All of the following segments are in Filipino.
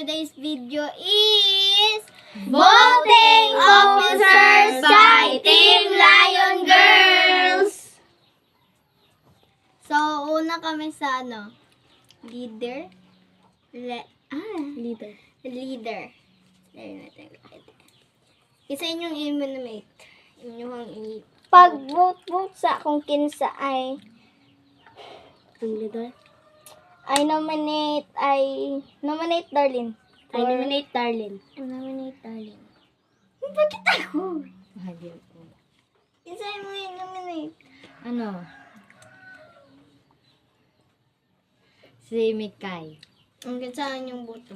today's video is Voting Officers by Team Lion Girls! So, una kami sa leader. Leader. Leader. Isa inyong i-nominate. Pag-vote sa kung kinsa ay Ang leader? nominate Darlene. I nominate Darlene. Nominate Darlene. Bakit ako? Mahal ko. Isa mo i-nominate. Ano? Si Mikay. Ang saan yung boto?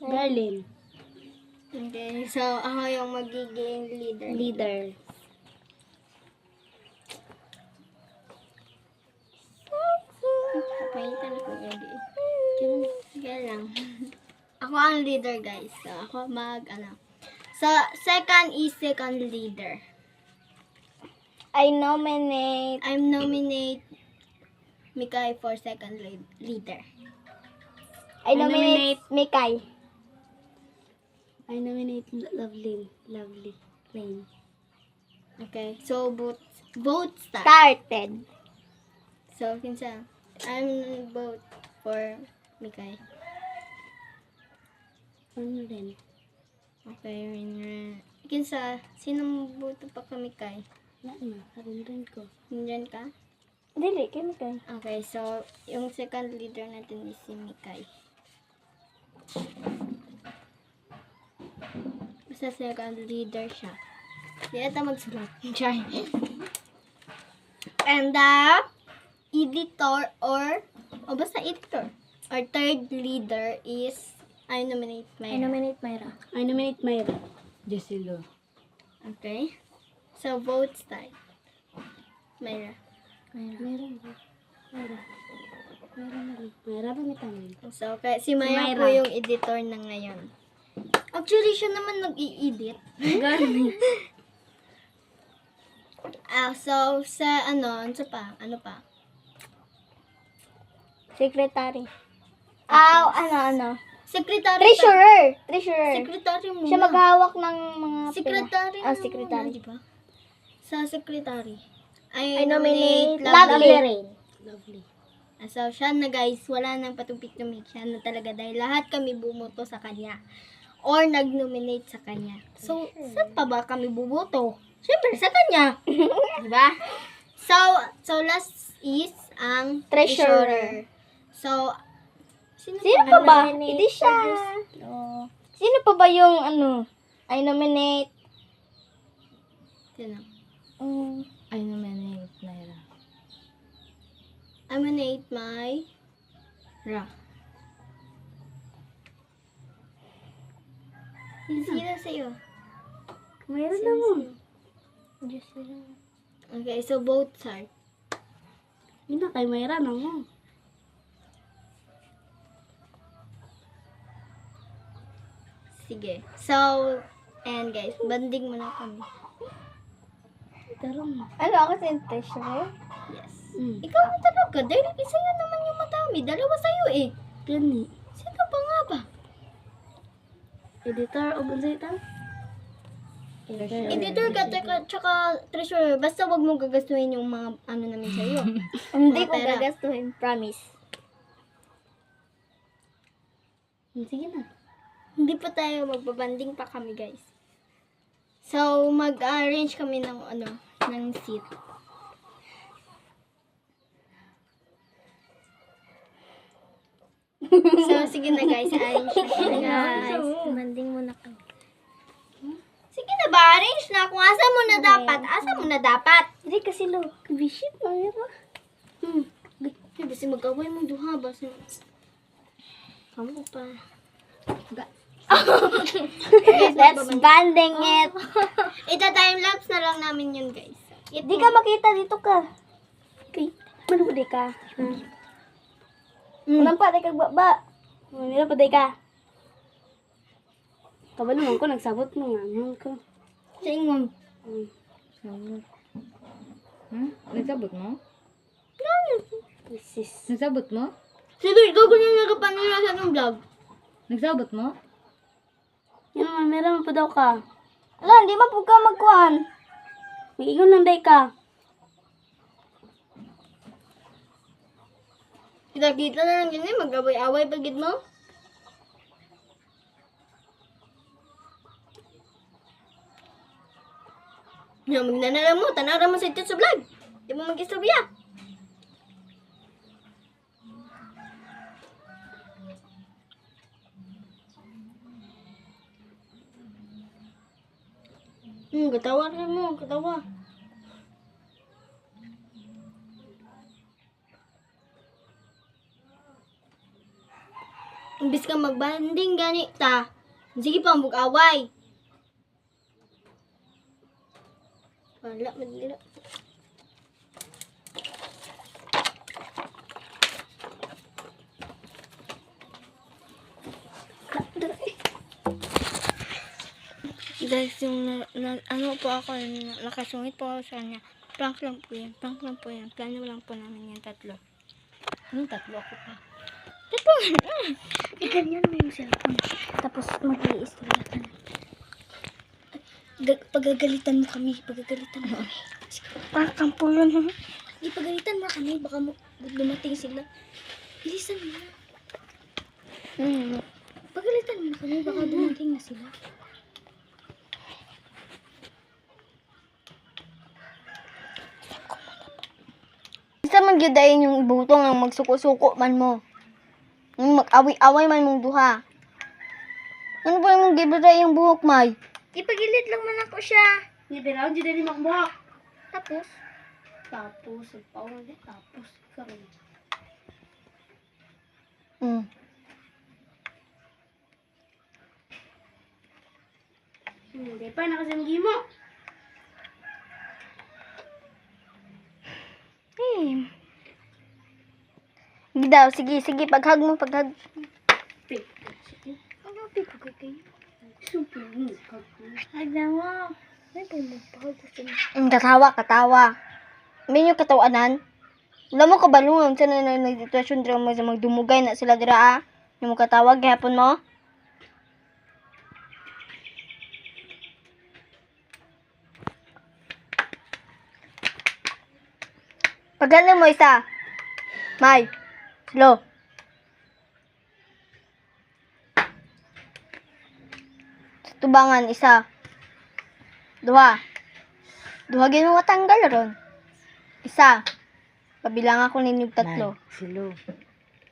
Darlene. Okay, so ako yung magiging leader. Leader. Pahitan ko ready. Kaya lang. Ako ang leader, guys. So, ako So, second is second leader. I nominate Mikay for second leader. I nominate Mikay. I nominate Lovely. Lane. Okay, so vote start. Started. So, kinsa? I'm vote for Mikay. Ano rin? Okay, kinsa? Sino boto pa ka Mikay? Wala na. Karin ko. Nandyan ka? Dili, kay Mikay. Okay, so, yung second leader natin is si Mikay. Basta second leader siya. Di ata magsulat. Try. And the editor or basta editor or third leader is I nominate I Myra. nominate Myra. I nominate Myra. Jessilo. Okay? So, vote start. Myra. Meron ba? Myra ba may tanong? So, okay. Si Myra Myra. po yung editor na ngayon. Actually, siya naman nag-i-edit. So, sa ano pa? Secretary. Secretary. Treasurer. Secretary mo. Siya maghawak ng mga Secretary. pera. Secretary. Diba? Sa secretary. I nominate Lovely. Lovely. So, siya na guys, wala nang patumpik-tumik. Siya na talaga dahil lahat kami bumoto sa kanya. Or nag-nominate sa kanya. So, saan pa ba kami buboto? Siyempre, sa kanya. Diba? So last is ang Treasurer. So, Sino pa ba? Hindi siya. Sino pa ba yung I nominate Sino? I nominate Myra. I nominate my Ra. Sino sa'yo? Mayroon na mo. Okay, so both side. Yun na kay Myra na mo. Sige. So, and guys, banding muna kami. Tarong. Ano ako si treasurer? Yes. Mm. Ikaw na talaga. Dahil isa yun naman yung madami. Dalawa sa'yo eh. Gani. Sino pa nga ba? Editor o gunzita? Editor ka, tsaka treasurer. Basta wag mong gagastuhin yung mga namin sa'yo. Hindi Mga ko pera. gagastuhin. Promise. Sige na. Hindi pa tayo magbabanding pa kami guys. So, mag-arrange kami ng ng seat. So, sige na guys, arrange na kami guys. Banding muna kami. Sige na ba, arrange na. Kung asa mo na dapat. Hindi kasi visit Myra. Basta mag-away mo duha ba? Kamu pa. Let's banding it. Ita-timelapse na lang namin yun guys. Di ka makita dito ka. Okay. Manudi ka. Unang pa, kag baba. Manila pa, ka. Kabalo naman ko, nagsabot mo nga. Ano ko? Sa ingon. Nagsabot mo? This is... Nagsabot mo? Sige, ikaw ko yung nagkapanira sa ng vlog. Nagsabot mo? Yan naman, meron pa daw ka. Ala, hindi man po ka magkuhan. May ingon lang day ka. Kita-kita na lang yun mag-away-away pagid mo. Nga, magnanala mo, tanaw mo sa ito sa vlog. Di mo mag-istorya. Katawa rin mo, katawa. Imbis ka magbanding gani ta. Sige pa mag-away. Wala, madila. Guys, yung ano po ako, nakasungit po ako sa kanya. Prank lang po yan, prank lang po yan. Plano lang po namin yan tatlo. Anong tatlo ako pa? Tatlo! Ganyan mo yung cellphone. Tapos mag-i-istorya ka na. Pagagalitan mo kami. Pagagalitan mo kami. Prank po yun, ha? Ipagalitan mo kami. Baka dumating sila. Bilisan mo. Pagalitan mo kami. Baka dumating na sila. Isa man gyud dayon yung ibutong ang magsuko-suko man mo. Yung mag-away-away man mong duha. Ano ba yung gibuday yung buhok, May? Ipagilit lang man ako siya. Hindi raw, hindi din makbuhak. Tapos, Tapos, pawag din. Tapos, karon. Hindi pa, nakasamgi mo. Sige daw, sige, paghag mo, paghag. ano pipagay kayo? Super, Ay, nawa. May pumapagay gusto mo. Katawa. May yung katawanan. Wala mo kabalungan sa nagditwasyon dira mo sa magdumugay na sila dira, ah. Yung mo katawag, gihapon mo. Pagano mo isa. May. Slow. Tubangan isa. Duha. Duha gyud mo matanggal ron. Isa. Pabilang ako ninyo tatlo. Silo.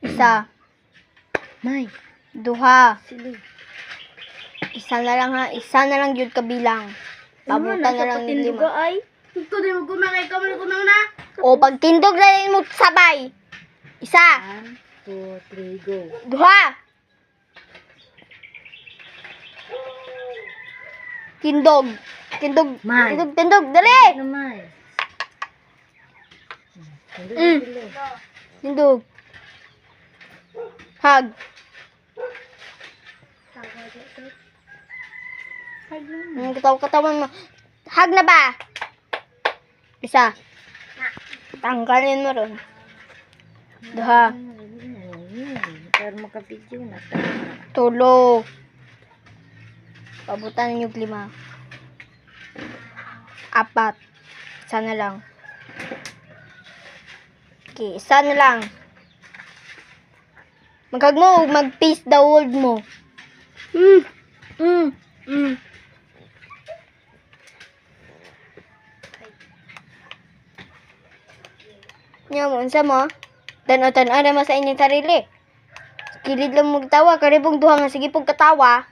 Isa. May. Duha. Silo. Isa na lang ha. Isa na lang yun kabilang. Pabutan na lang ni lima. Ay, Ito din mo kumangay ka mo na. O pag tindog na rin mo sabay. Isa. 1, 2, 3, go. Duha. Tindog. May. Tindog. Dali. Namay. Tindog. Hag. Katawa mo. Hag na ba? Isa. Tanggalin mo ron. Duha. Pero makapidyo na. Tulo. Pabutan ninyo 5. 4. Isa na lang. Okay, isa na lang. Maghag mo, mag-peace the world mo. Nya mo, unsa mo? Tan-o naman sa inyong sarili. Kilid lang mo tawa, karibong duha nga sige pong katawa.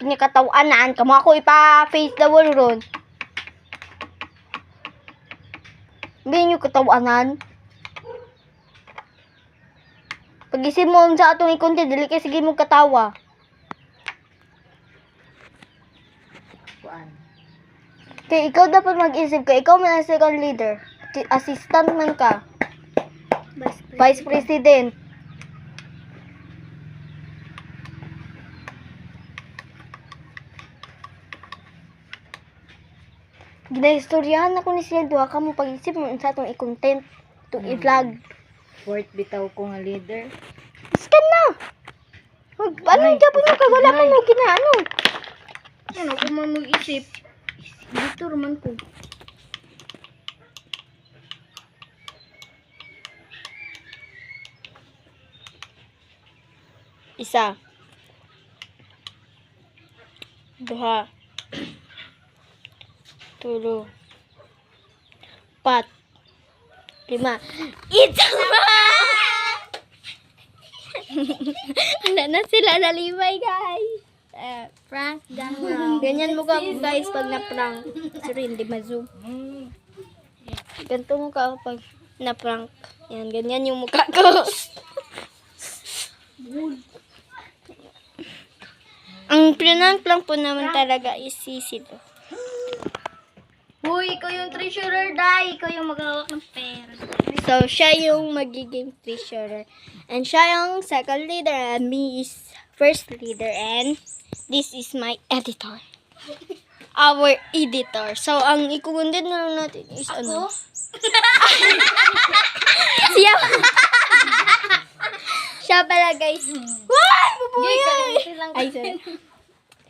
Inya katawanan, kamo ako ipa-face the wall ron. Hindi nyo katawanan. Pag-isip mo sa atong ikonti, dili kay sige mo katawa. Kuan. Kaya ikaw dapat mag-isip ka, ikaw man ang second leader. Assistant man ka. Vice President. Ginahistoryahan ako ni sila duha ka mo pag-isip mo sa atong i-content to i-vlog. Fourth bitaw ko nga leader. Scan na! Ano yung Japon mo kag wala man mo ginaano? Ano ko man mag-isip? Dito naman ko. Isa. Duha. Tulo. Pat. Lima. It's Wala na sila nalimay, guys. Prank gone wrong. Ganyan mo ka guys pag na-prank. Sorry, hindi ma-zoom. Ganito mo ka pag na-prank. Yan, ganyan yung mukha ko. Ang prank lang po naman talaga is sisi to. Hoy, ikaw yung treasurer, Day. Ikaw yung maghawak ng pera. So, siya yung magiging treasurer. And siya yung second leader. And me is first leader. And this is my editor. Our editor. So, ang ikukundin na lang natin is ano? Siya. Siya pala, guys. Wow! Bubuhay! Ay, sorry.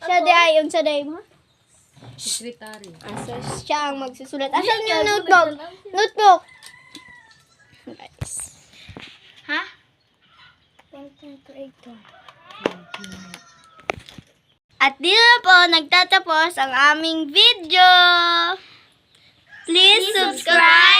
Siya di ay, yung sa day mo? Secretary. So, siya ang magsusulat. Asan yung notebook? Notebook! Guys. Ha? At dito na po nagtatapos ang aming video. Please subscribe